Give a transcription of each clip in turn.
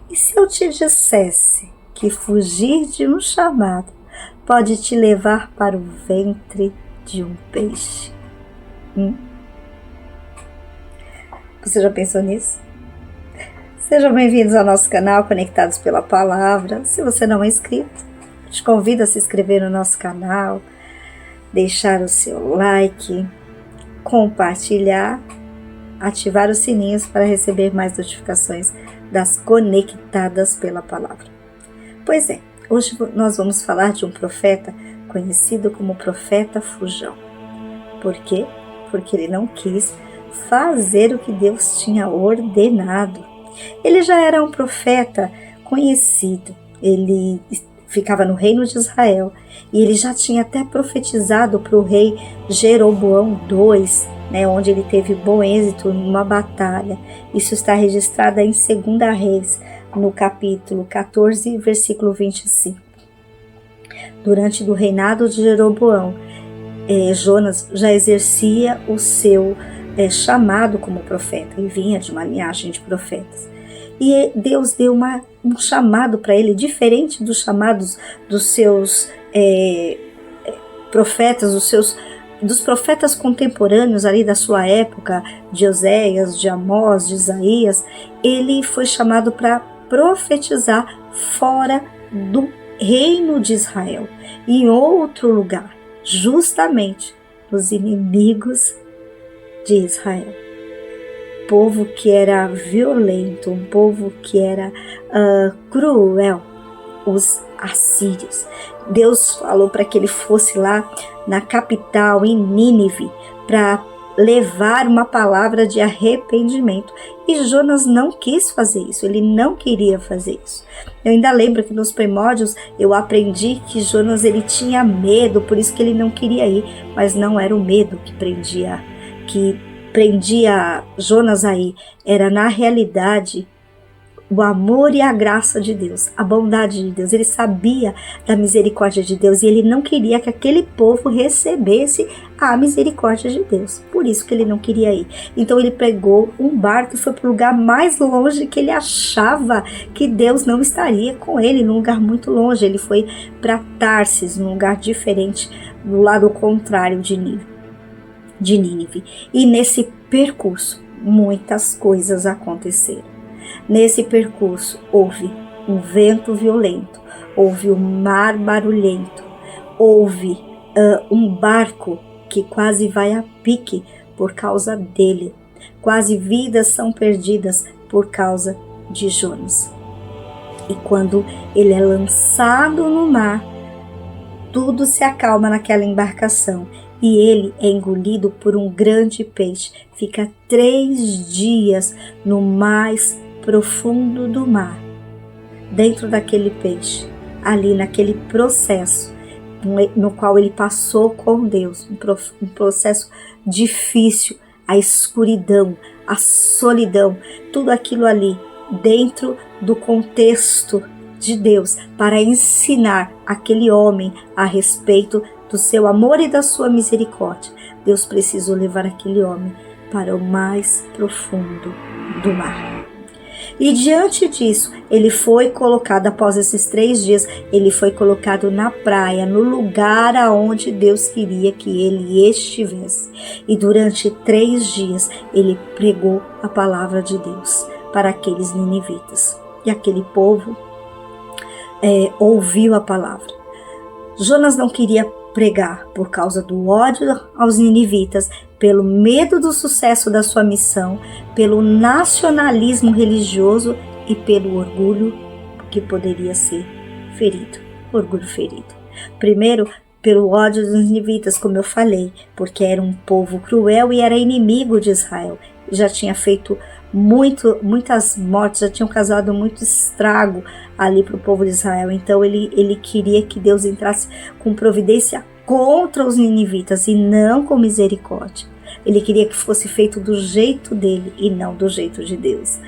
E se eu te dissesse que fugir de um chamado pode te levar para o ventre de um peixe? Você já pensou nisso? Sejam bem-vindos ao nosso canal Conectados pela Palavra. Se você não é inscrito, te convido a se inscrever no nosso canal, deixar o seu like, compartilhar, ativar os sininhos para receber mais notificações das Conectadas pela Palavra. Pois é, hoje nós vamos falar de um profeta conhecido como profeta fujão. Por quê? Porque ele não quis fazer o que Deus tinha ordenado. Ele já era um profeta conhecido, ele ficava no reino de Israel e ele já tinha até profetizado para o rei Jeroboão II, onde ele teve bom êxito numa batalha. Isso está registrado em 2 Reis, no capítulo 14, versículo 25. Durante o reinado de Jeroboão, Jonas já exercia o seu chamado como profeta, e vinha de uma linhagem de profetas. E Deus deu um chamado para ele, diferente dos chamados dos seus profetas, dos profetas contemporâneos ali da sua época, de Oséias, de Amós, de Isaías. Ele foi chamado para profetizar fora do reino de Israel, em outro lugar, justamente nos inimigos de Israel. Povo que era violento, um povo que era cruel, os assírios. Deus falou para que ele fosse lá na capital, em Nínive, para levar uma palavra de arrependimento. E Jonas não quis fazer isso, ele não queria fazer isso. Eu ainda lembro que nos primórdios eu aprendi que Jonas ele tinha medo, por isso que ele não queria ir, mas não era o medo que prendia Jonas aí, era na realidade o amor e a graça de Deus, a bondade de Deus. Ele sabia da misericórdia de Deus e ele não queria que aquele povo recebesse a misericórdia de Deus. Por isso que ele não queria ir. Então ele pegou um barco e foi para o lugar mais longe que ele achava que Deus não estaria com ele, num lugar muito longe. Ele foi para Tarsis, num lugar diferente, do lado contrário de Nínive. E nesse percurso, muitas coisas aconteceram. Nesse percurso, houve um vento violento, houve um mar barulhento, houve um barco que quase vai a pique por causa dele. Quase vidas são perdidas por causa de Jonas. E quando ele é lançado no mar, tudo se acalma naquela embarcação e ele é engolido por um grande peixe. Fica 3 dias no mais profundo do mar, dentro daquele peixe, ali naquele processo no qual ele passou com Deus, um processo difícil, a escuridão, a solidão, tudo aquilo ali dentro do contexto de Deus, para ensinar aquele homem a respeito do seu amor e da sua misericórdia. Deus precisou levar aquele homem para o mais profundo do mar. E diante disso, ele foi colocado, após esses 3 dias, ele foi colocado na praia, no lugar aonde Deus queria que ele estivesse. E durante 3 dias, ele pregou a palavra de Deus para aqueles ninivitas. E aquele povo ouviu a palavra. Jonas não queria pregar por causa do ódio aos ninivitas, pelo medo do sucesso da sua missão, pelo nacionalismo religioso e pelo orgulho que poderia ser ferido. Orgulho ferido. Primeiro, pelo ódio dos ninivitas, como eu falei, porque era um povo cruel e era inimigo de Israel. Já tinha feito muitas mortes, já tinham causado muito estrago ali para o povo de Israel. Então ele queria que Deus entrasse com providência contra os ninivitas e não com misericórdia. Ele queria que fosse feito do jeito dele e não do jeito de Deus.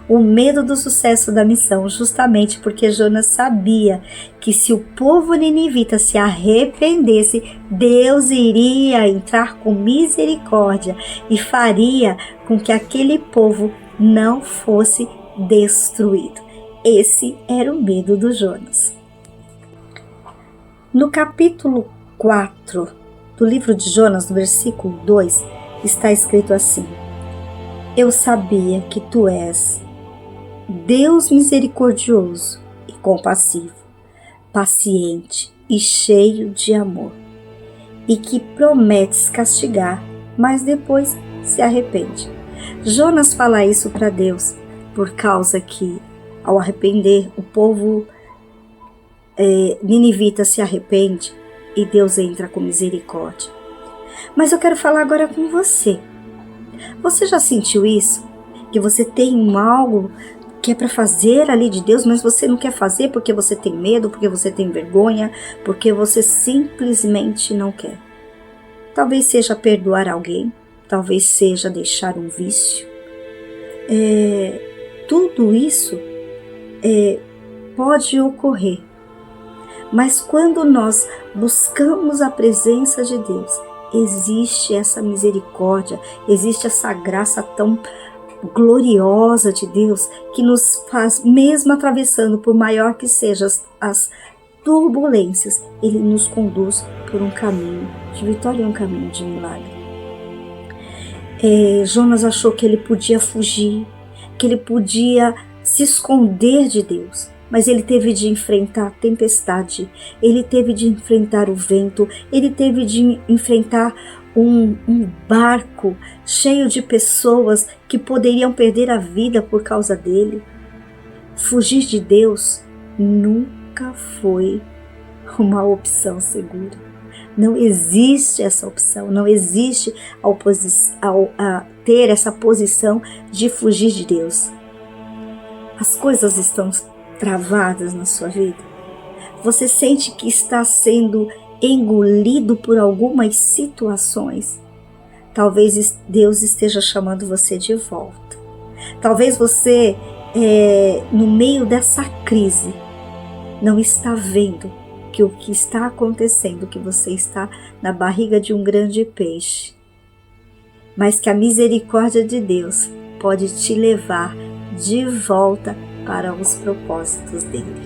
O medo do sucesso da missão, justamente porque Jonas sabia que se o povo ninivita se arrependesse, Deus iria entrar com misericórdia e faria com que aquele povo não fosse destruído. Esse era o medo do Jonas. No capítulo 4 do livro de Jonas, no versículo 2, está escrito assim: Eu sabia que tu és Deus misericordioso e compassivo, paciente e cheio de amor, e que prometes castigar, mas depois se arrepende. Jonas fala isso para Deus por causa que, ao arrepender, o povo ninivita se arrepende e Deus entra com misericórdia. Mas eu quero falar agora com você. Você já sentiu isso? Que você tem algo que é para fazer ali de Deus, mas você não quer fazer porque você tem medo, porque você tem vergonha, porque você simplesmente não quer. Talvez seja perdoar alguém, talvez seja deixar um vício. Tudo isso pode ocorrer. Mas quando nós buscamos a presença de Deus, existe essa misericórdia, existe essa graça tão gloriosa de Deus que nos faz, mesmo atravessando por maior que sejam as turbulências, Ele nos conduz por um caminho de vitória e um caminho de milagre. Jonas achou que ele podia fugir, que ele podia se esconder de Deus, mas ele teve de enfrentar a tempestade, ele teve de enfrentar o vento, ele teve de enfrentar um barco cheio de pessoas que poderiam perder a vida por causa dele. Fugir de Deus nunca foi uma opção segura. Não existe essa opção, não existe a ter essa posição de fugir de Deus. As coisas estão travadas na sua vida. Você sente que está sendo engolido por algumas situações. Talvez Deus esteja chamando você de volta. Talvez você, no meio dessa crise, não está vendo que o que está acontecendo, que você está na barriga de um grande peixe, mas que a misericórdia de Deus pode te levar de volta para os propósitos dele.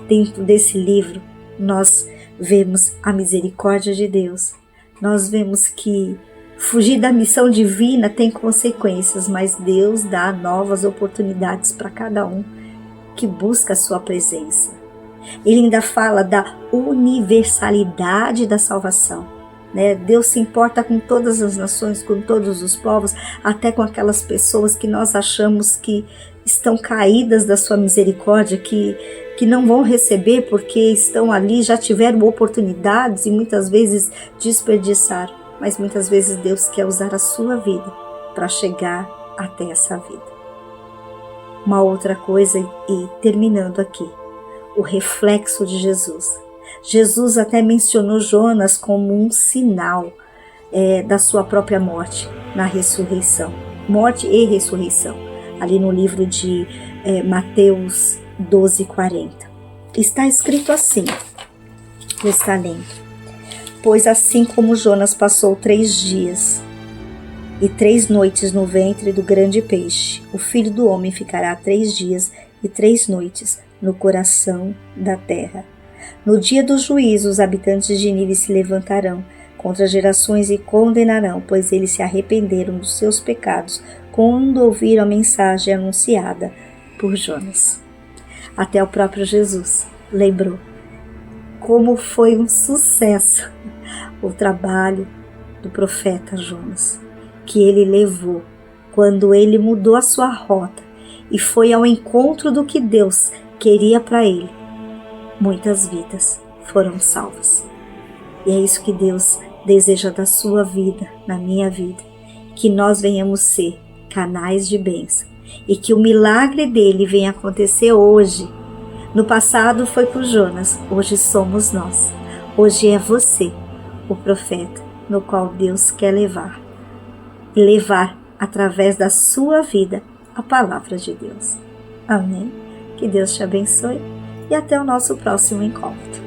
Dentro desse livro, nós vemos a misericórdia de Deus. Nós vemos que fugir da missão divina tem consequências, mas Deus dá novas oportunidades para cada um que busca a sua presença. Ele ainda fala da universalidade da salvação, né? Deus se importa com todas as nações, com todos os povos, até com aquelas pessoas que nós achamos que estão caídas da sua misericórdia, que não vão receber porque estão ali, já tiveram oportunidades e muitas vezes desperdiçaram. Mas muitas vezes Deus quer usar a sua vida para chegar até essa vida. Uma outra coisa, e terminando aqui, o reflexo de Jesus. Jesus até mencionou Jonas como um sinal da sua própria morte na ressurreição. Morte e ressurreição. Ali no livro de Mateus 12:40. Está escrito assim, vou estar lendo. Pois assim como Jonas passou 3 dias e 3 noites no ventre do grande peixe, o Filho do Homem ficará 3 dias e 3 noites no coração da terra. No dia do juízo, os habitantes de Nínive se levantarão contra as gerações e condenarão, pois eles se arrependeram dos seus pecados quando ouviram a mensagem anunciada por Jonas. Até o próprio Jesus lembrou como foi um sucesso o trabalho do profeta Jonas, que ele levou quando ele mudou a sua rota e foi ao encontro do que Deus queria para ele. Muitas vidas foram salvas. E é isso que Deus deseja da sua vida, na minha vida, que nós venhamos ser canais de bênção e que o milagre dele venha acontecer hoje. No passado foi por Jonas, hoje somos nós. Hoje é você, o profeta, no qual Deus quer levar através da sua vida a palavra de Deus. Amém? Que Deus te abençoe e até o nosso próximo encontro.